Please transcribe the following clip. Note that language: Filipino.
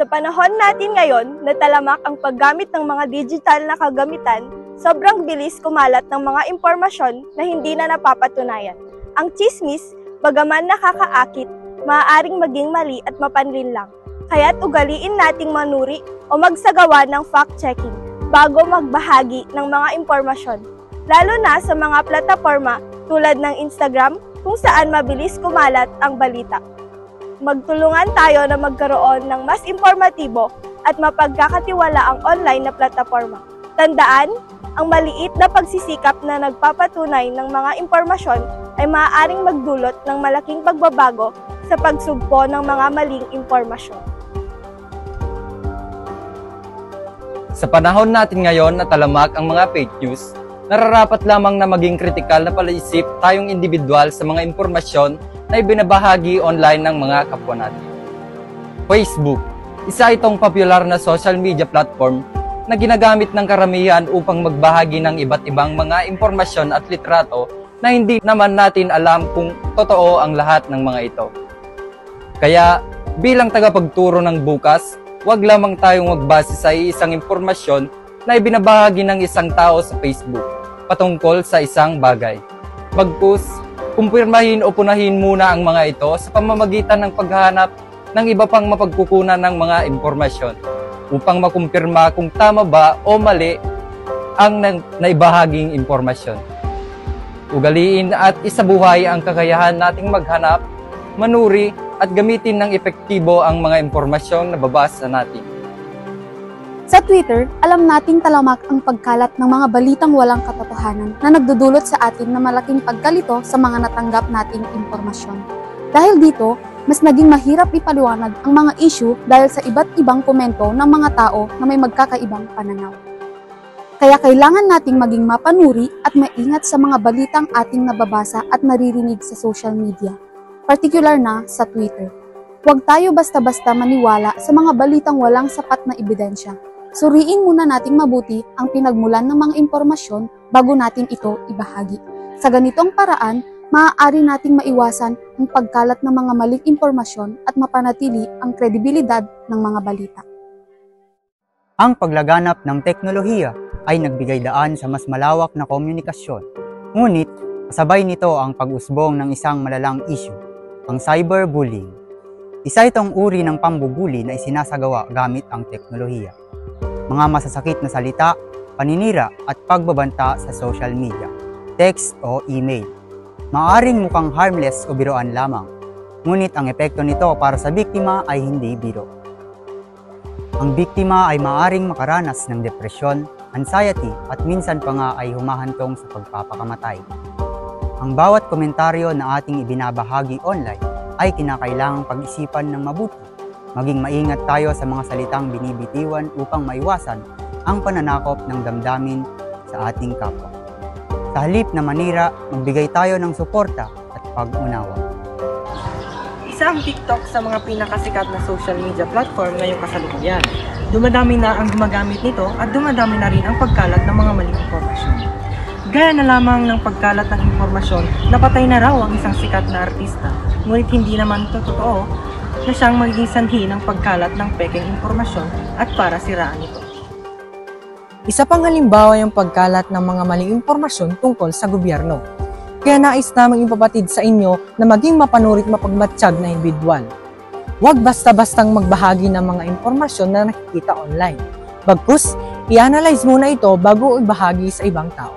Sa panahon natin ngayon na talamak ang paggamit ng mga digital na kagamitan, sobrang bilis kumalat ng mga impormasyon na hindi na napapatunayan. Ang tsismis, bagaman nakakaakit, maaaring maging mali at mapanlinlang. Kaya't ugaliin nating manuri o magsagawa ng fact-checking bago magbahagi ng mga impormasyon. Lalo na sa mga plataforma tulad ng Instagram kung saan mabilis kumalat ang balita. Magtulungan tayo na magkaroon ng mas informatibo at mapagkakatiwalaang online na plataforma. Tandaan, ang maliit na pagsisikap na nagpapatunay ng mga impormasyon ay maaaring magdulot ng malaking pagbabago sa pagsugpo ng mga maling impormasyon. Sa panahon natin ngayon na talamak ang mga fake news, nararapat lamang na maging kritikal na palaisip tayong individual sa mga impormasyon na ibinabahagi online ng mga kapwa natin. Facebook, isa itong popular na social media platform na ginagamit ng karamihan upang magbahagi ng iba't ibang mga impormasyon at litrato na hindi naman natin alam kung totoo ang lahat ng mga ito. Kaya, bilang tagapagturo ng bukas, huwag lamang tayong magbase sa isang impormasyon na ibinabahagi ng isang tao sa Facebook patungkol sa isang bagay. Bagkus, kumpirmahin o punahin muna ang mga ito sa pamamagitan ng paghahanap ng iba pang mapagkukunan ng mga impormasyon upang makumpirma kung tama ba o mali ang naibahaging impormasyon. Ugaliin at isabuhay ang kakayahan nating maghanap, manuri at gamitin ng epektibo ang mga impormasyong nababasa natin. Sa Twitter, alam nating talamak ang pagkalat ng mga balitang walang katotohanan na nagdudulot sa atin na malaking pagkalito sa mga natanggap nating impormasyon. Dahil dito, mas naging mahirap ipaliwanag ang mga issue dahil sa iba't ibang komento ng mga tao na may magkakaibang pananaw. Kaya kailangan nating maging mapanuri at maingat sa mga balitang ating nababasa at naririnig sa social media, partikular na sa Twitter. Huwag tayo basta-basta maniwala sa mga balitang walang sapat na ebidensya. Suriin muna nating mabuti ang pinagmulan ng mga impormasyon bago natin ito ibahagi. Sa ganitong paraan, maaari nating maiwasan ang pagkalat ng mga maling impormasyon at mapanatili ang kredibilidad ng mga balita. Ang paglaganap ng teknolohiya ay nagbigay daan sa mas malawak na komunikasyon. Ngunit, kasabay nito ang pag-usbong ng isang malalang issue, ang cyberbullying. Isa itong uri ng pambubuli na isinasagawa gamit ang teknolohiya. Mga masasakit na salita, paninira at pagbabanta sa social media, text o email. Maaaring mukhang harmless o biroan lamang, ngunit ang epekto nito para sa biktima ay hindi biro. Ang biktima ay maaaring makaranas ng depresyon, anxiety at minsan pa nga ay humahantong sa pagpapakamatay. Ang bawat komentaryo na ating ibinabahagi online ay kinakailangang pag-isipan ng mabuti. Maging maingat tayo sa mga salitang binibitiwan upang maiwasan ang pananakop ng damdamin sa ating kapwa. Sa halip na manira, magbigay tayo ng suporta at pag-unawa. Isa ang TikTok sa mga pinakasikat na social media platform ngayong kasalukuyan. Dumadami na ang gumagamit nito at dumadami na rin ang pagkalat ng mga maling impormasyon. Gaya na lamang ng pagkalat ng impormasyon na patay na raw ang isang sikat na artista, ngunit hindi naman totoo na siyang magiging sanhi ng pagkalat ng pekeng impormasyon at para siraan ito. Isa pang halimbawa yung pagkalat ng mga maling impormasyon tungkol sa gobyerno. Kaya nais namang ipapatid sa inyo na maging mapanuri at mapagmatsyag na individual. Huwag basta-bastang magbahagi ng mga impormasyon na nakikita online. Bagkus, i-analyze muna ito bago ibahagi sa ibang tao.